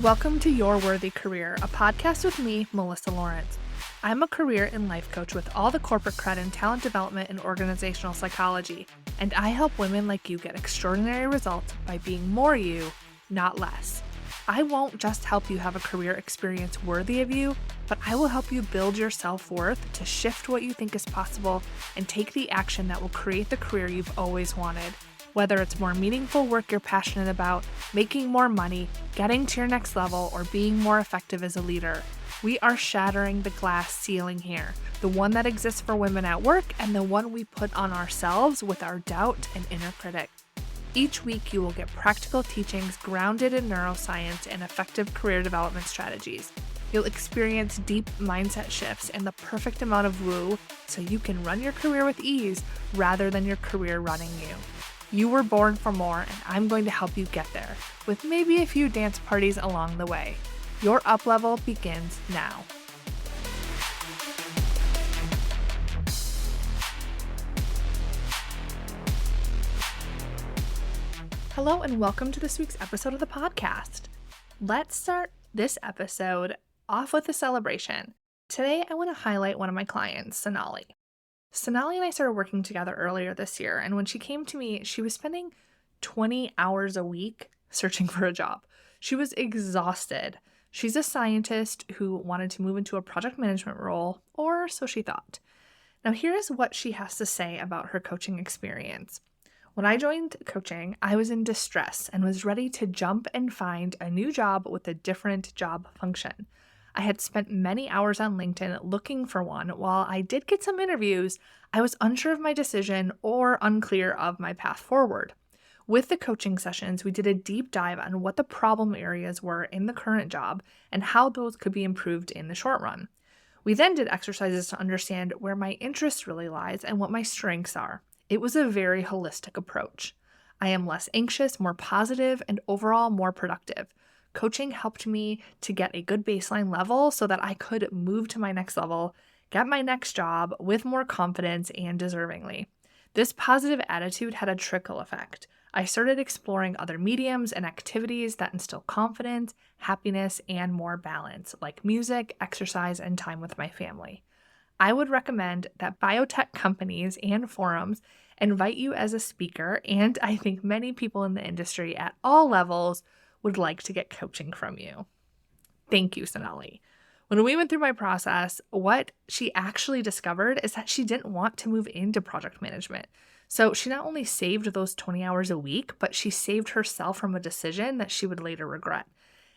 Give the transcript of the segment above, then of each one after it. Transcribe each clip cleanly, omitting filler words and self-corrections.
Welcome to Your Worthy Career, a podcast with me, Melissa Lawrence. I'm a career and life coach with all the corporate cred in talent development and organizational psychology, and I help women like you get extraordinary results by being more you, not less. I won't just help you have a career experience worthy of you, but I will help you build your self-worth to shift what you think is possible and take the action that will create the career you've always wanted. Whether it's more meaningful work you're passionate about, making more money, getting to your next level, or being more effective as a leader, we are shattering the glass ceiling here, the one that exists for women at work and the one we put on ourselves with our doubt and inner critic. Each week, you will get practical teachings grounded in neuroscience and effective career development strategies. You'll experience deep mindset shifts and the perfect amount of woo so you can run your career with ease rather than your career running you. You were born for more, and I'm going to help you get there, with maybe a few dance parties along the way. Your up level begins now. Hello, and welcome to this week's episode of the podcast. Let's start this episode off with a celebration. Today, I want to highlight one of my clients, Sonali. Sonali and I started working together earlier this year, and when she came to me, she was spending 20 hours a week searching for a job. She was exhausted. She's a scientist who wanted to move into a project management role, or so she thought. Now, here's what she has to say about her coaching experience. When I joined coaching, I was in distress and was ready to jump and find a new job with a different job function. I had spent many hours on LinkedIn looking for one. While I did get some interviews, I was unsure of my decision or unclear of my path forward. With the coaching sessions, we did a deep dive on what the problem areas were in the current job and how those could be improved in the short run. We then did exercises to understand where my interest really lies and what my strengths are. It was a very holistic approach. I am less anxious, more positive, and overall more productive. Coaching helped me to get a good baseline level so that I could move to my next level, get my next job with more confidence and deservingly. This positive attitude had a trickle effect. I started exploring other mediums and activities that instill confidence, happiness, and more balance, like music, exercise, and time with my family. I would recommend that biotech companies and forums invite you as a speaker, and I think many people in the industry at all levels would like to get coaching from you. Thank you, Sonali. When we went through my process, what she actually discovered is that she didn't want to move into project management. So she not only saved those 20 hours a week, but she saved herself from a decision that she would later regret.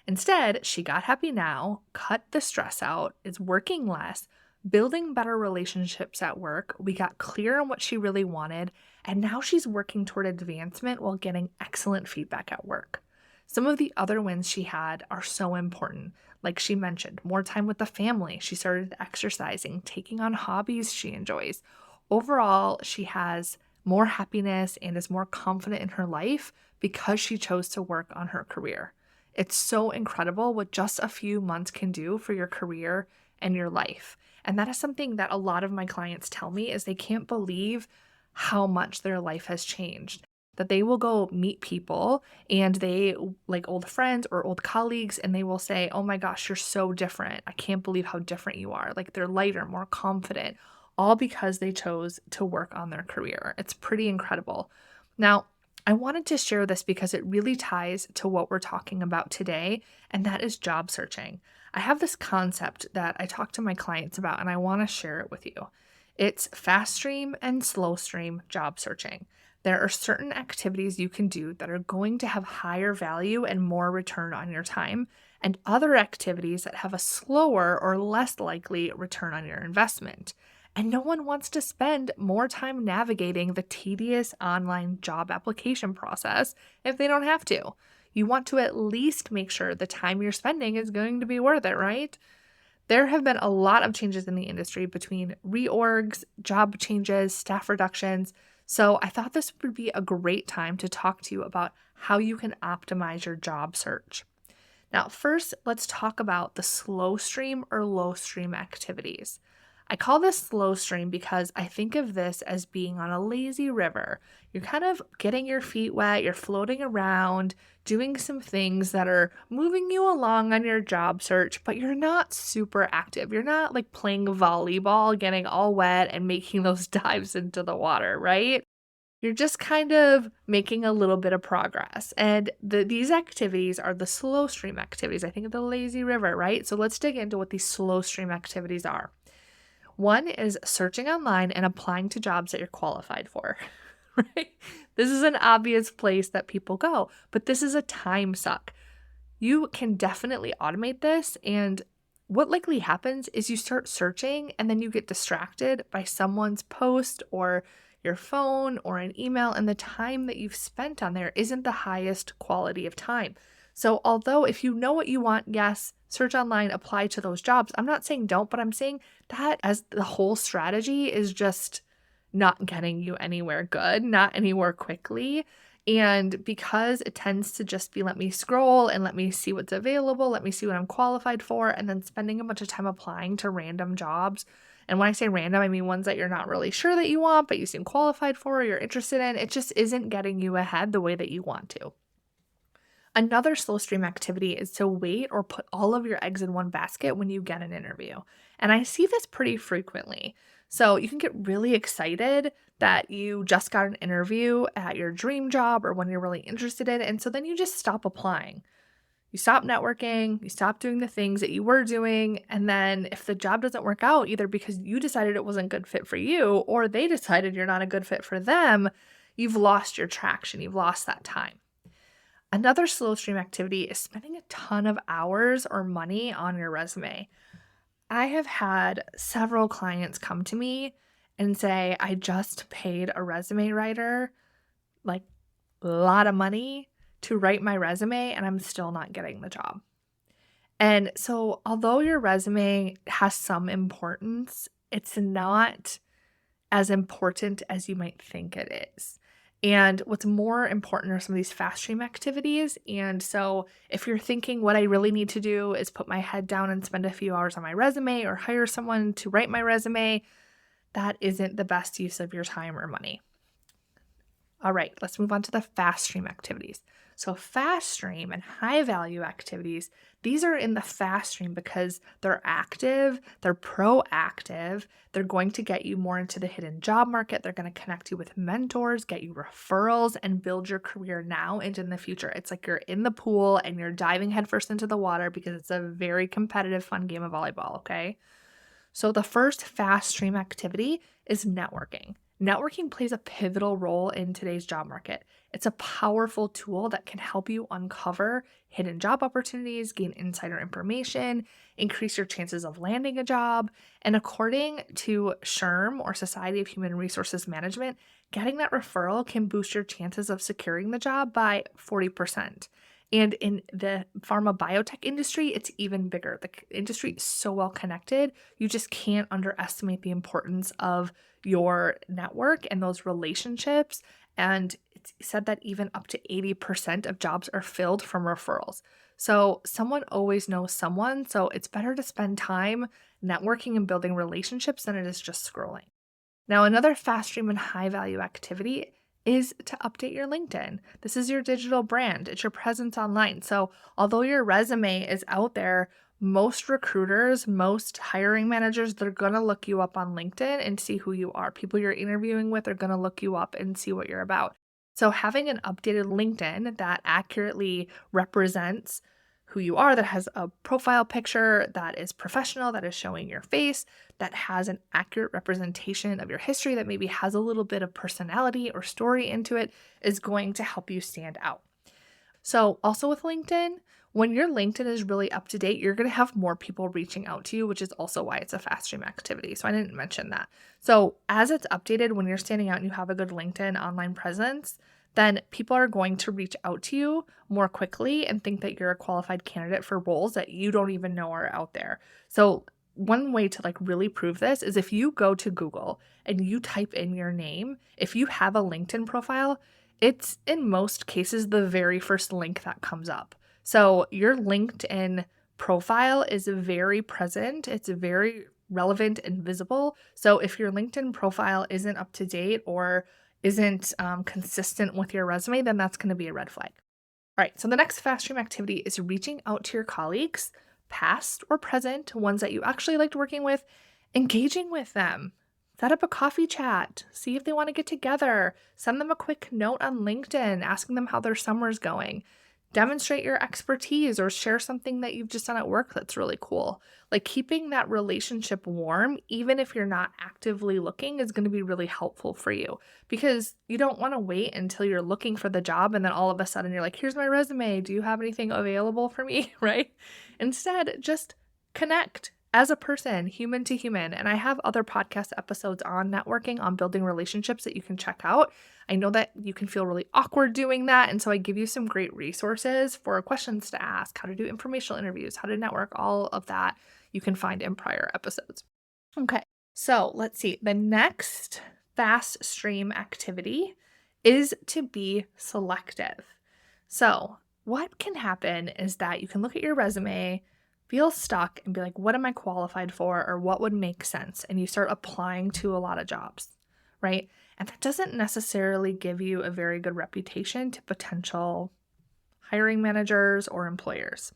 Instead, she got happy now, cut the stress out, is working less, building better relationships at work. We got clear on what she really wanted, and now she's working toward advancement while getting excellent feedback at work. Some of the other wins she had are so important. Like she mentioned, more time with the family. She started exercising, taking on hobbies she enjoys. Overall, she has more happiness and is more confident in her life because she chose to work on her career. It's so incredible what just a few months can do for your career and your life. And that is something that a lot of my clients tell me is they can't believe how much their life has changed. That they will go meet people and they like old friends or old colleagues and they will say, oh my gosh, you're so different. I can't believe how different you are. Like they're lighter, more confident, all because they chose to work on their career. It's pretty incredible. Now, I wanted to share this because it really ties to what we're talking about today, and that is job searching. I have this concept that I talk to my clients about and I want to share it with you. It's fast stream and slow stream job searching. There are certain activities you can do that are going to have higher value and more return on your time, and other activities that have a slower or less likely return on your investment. And no one wants to spend more time navigating the tedious online job application process if they don't have to. You want to at least make sure the time you're spending is going to be worth it, right? There have been a lot of changes in the industry between reorgs, job changes, staff reductions. So I thought this would be a great time to talk to you about how you can optimize your job search. Now, first, let's talk about the slow stream or low stream activities. I call this slow stream because I think of this as being on a lazy river. You're kind of getting your feet wet, you're floating around, doing some things that are moving you along on your job search, but you're not super active. You're not like playing volleyball, getting all wet and making those dives into the water, right? You're just kind of making a little bit of progress. And these activities are the slow stream activities. I think of the lazy river, right? So let's dig into what these slow stream activities are. One is searching online and applying to jobs that you're qualified for, right? This is an obvious place that people go, but this is a time suck. You can definitely automate this, and what likely happens is you start searching and then you get distracted by someone's post or your phone or an email, and the time that you've spent on there isn't the highest quality of time. So although if you know what you want, yes, search online, apply to those jobs. I'm not saying don't, but I'm saying that as the whole strategy is just not getting you anywhere good, not anywhere quickly. And because it tends to just be let me scroll and let me see what's available, let me see what I'm qualified for, and then spending a bunch of time applying to random jobs. And when I say random, I mean ones that you're not really sure that you want, but you seem qualified for or you're interested in. It just isn't getting you ahead the way that you want to. Another slow stream activity is to wait or put all of your eggs in one basket when you get an interview. And I see this pretty frequently. So you can get really excited that you just got an interview at your dream job or one you're really interested in. And so then you just stop applying. You stop networking, you stop doing the things that you were doing. And then if the job doesn't work out, either because you decided it wasn't a good fit for you or they decided you're not a good fit for them, you've lost your traction. You've lost that time. Another slow stream activity is spending a ton of hours or money on your resume. I have had several clients come to me and say, I just paid a resume writer like a lot of money to write my resume and I'm still not getting the job. And so although your resume has some importance, it's not as important as you might think it is. And what's more important are some of these fast stream activities. And so if you're thinking what I really need to do is put my head down and spend a few hours on my resume or hire someone to write my resume, that isn't the best use of your time or money. All right, let's move on to the fast stream activities. So fast stream and high value activities, these are in the fast stream because they're active, they're proactive, they're going to get you more into the hidden job market, they're going to connect you with mentors, get you referrals, and build your career now and in the future. It's like you're in the pool and you're diving headfirst into the water because it's a very competitive, fun game of volleyball, okay? So the first fast stream activity is networking. Networking plays a pivotal role in today's job market. It's a powerful tool that can help you uncover hidden job opportunities, gain insider information, increase your chances of landing a job. And according to SHRM, or Society of Human Resources Management, getting that referral can boost your chances of securing the job by 40%. And in the pharma biotech industry, it's even bigger. The industry is so well connected, you just can't underestimate the importance of your network and those relationships. And it's said that even up to 80% of jobs are filled from referrals. So someone always knows someone. So it's better to spend time networking and building relationships than it is just scrolling. Now, another fast stream and high value activity is to update your LinkedIn. This is your digital brand. It's your presence online. So although your resume is out there, most recruiters, most hiring managers, they're going to look you up on LinkedIn and see who you are. People you're interviewing with are going to look you up and see what you're about. So having an updated LinkedIn that accurately represents who you are, that has a profile picture that is professional, that is showing your face, that has an accurate representation of your history, that maybe has a little bit of personality or story into it, is going to help you stand out. So also with LinkedIn, when your LinkedIn is really up to date, you're going to have more people reaching out to you, which is also why it's a fast stream activity. So I didn't mention that. So as it's updated, when you're standing out and you have a good LinkedIn online presence, then people are going to reach out to you more quickly and think that you're a qualified candidate for roles that you don't even know are out there. So one way to really prove this is if you go to Google and you type in your name, if you have a LinkedIn profile, it's in most cases the very first link that comes up. So your LinkedIn profile is very present. It's very relevant and visible. So if your LinkedIn profile isn't up to date or isn't consistent with your resume, then that's going to be a red flag. All right, so the next fast stream activity is reaching out to your colleagues, past or present, ones that you actually liked working with, engaging with them. Set up a coffee chat, see if they want to get together, send them a quick note on LinkedIn asking them how their summer's going. Demonstrate your expertise or share something that you've just done at work that's really cool. Like keeping that relationship warm, even if you're not actively looking, is going to be really helpful for you because you don't want to wait until you're looking for the job and then all of a sudden you're like, here's my resume. Do you have anything available for me? Right? Instead, just connect as a person, human to human. And I have other podcast episodes on networking, on building relationships that you can check out. I know that you can feel really awkward doing that. And so I give you some great resources for questions to ask, how to do informational interviews, how to network, all of that you can find in prior episodes. Okay, so let's see. The next fast stream activity is to be selective. So what can happen is that you can look at your resume, feel stuck and be like, what am I qualified for or what would make sense? And you start applying to a lot of jobs, right? And that doesn't necessarily give you a very good reputation to potential hiring managers or employers.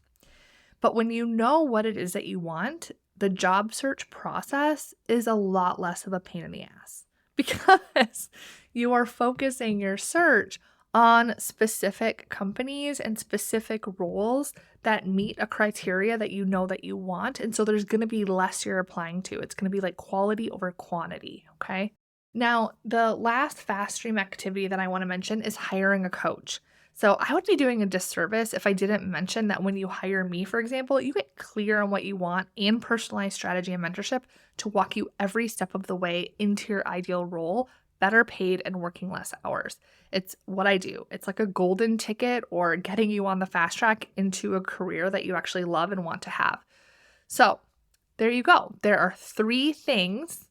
But when you know what it is that you want, the job search process is a lot less of a pain in the ass because you are focusing your search on specific companies and specific roles that meet a criteria that you know that you want. And so there's going to be less you're applying to. It's going to be like quality over quantity, okay? Now, the last fast stream activity that I want to mention is hiring a coach. So I would be doing a disservice if I didn't mention that when you hire me, for example, you get clear on what you want and personalized strategy and mentorship to walk you every step of the way into your ideal role, better paid and working less hours. It's what I do. It's like a golden ticket or getting you on the fast track into a career that you actually love and want to have. So there you go. There are 3 things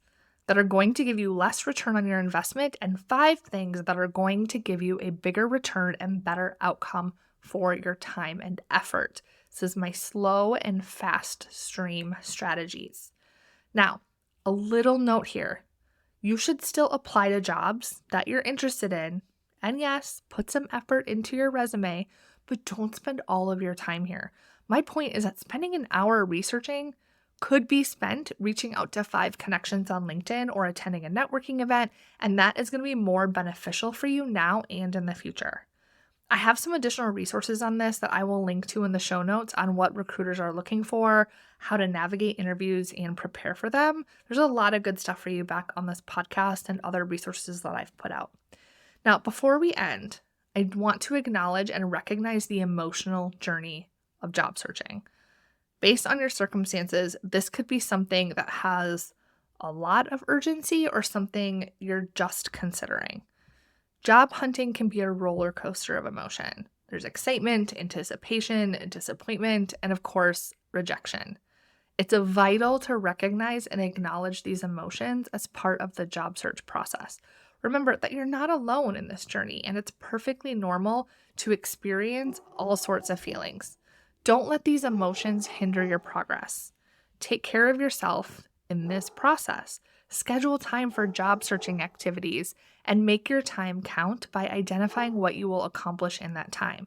that are going to give you less return on your investment and 5 things that are going to give you a bigger return and better outcome for your time and effort. This is my slow and fast stream strategies. Now, a little note here. You should still apply to jobs that you're interested in. And yes, put some effort into your resume, but don't spend all of your time here. My point is that spending an hour researching could be spent reaching out to 5 connections on LinkedIn or attending a networking event, and that is going to be more beneficial for you now and in the future. I have some additional resources on this that I will link to in the show notes on what recruiters are looking for, how to navigate interviews and prepare for them. There's a lot of good stuff for you back on this podcast and other resources that I've put out. Now, before we end, I want to acknowledge and recognize the emotional journey of job searching. Based on your circumstances, this could be something that has a lot of urgency or something you're just considering. Job hunting can be a roller coaster of emotion. There's excitement, anticipation, disappointment, and of course, rejection. It's vital to recognize and acknowledge these emotions as part of the job search process. Remember that you're not alone in this journey, and it's perfectly normal to experience all sorts of feelings. Don't let these emotions hinder your progress. Take care of yourself in this process. Schedule time for job searching activities and make your time count by identifying what you will accomplish in that time.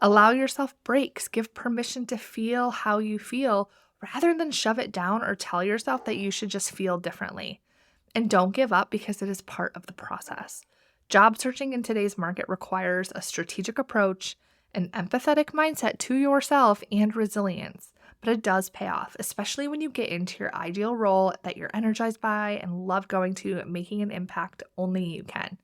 Allow yourself breaks. Give permission to feel how you feel rather than shove it down or tell yourself that you should just feel differently. And don't give up because it is part of the process. Job searching in today's market requires a strategic approach, an empathetic mindset to yourself, and resilience. But it does pay off, especially when you get into your ideal role that you're energized by and love going to, making an impact only you can.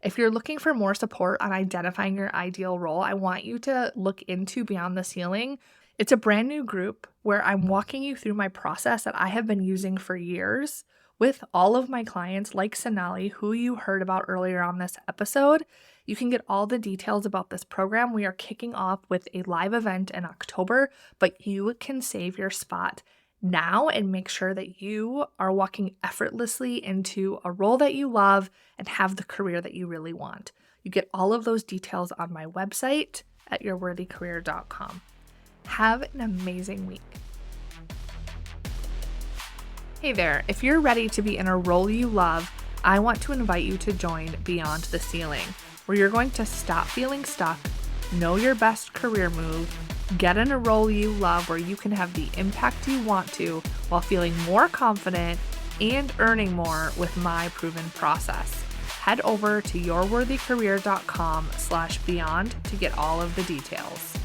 If you're looking for more support on identifying your ideal role, I want you to look into Beyond the Ceiling. It's a brand new group where I'm walking you through my process that I have been using for years with all of my clients like Sonali, who you heard about earlier on this episode. You can get all the details about this program. We are kicking off with a live event in October, but you can save your spot now and make sure that you are walking effortlessly into a role that you love and have the career that you really want. You get all of those details on my website at yourworthycareer.com. Have an amazing week. Hey there, if you're ready to be in a role you love, I want to invite you to join Beyond the Ceiling, where you're going to stop feeling stuck, know your best career move, get in a role you love where you can have the impact you want to while feeling more confident and earning more with my proven process. Head over to yourworthycareer.com/beyond to get all of the details.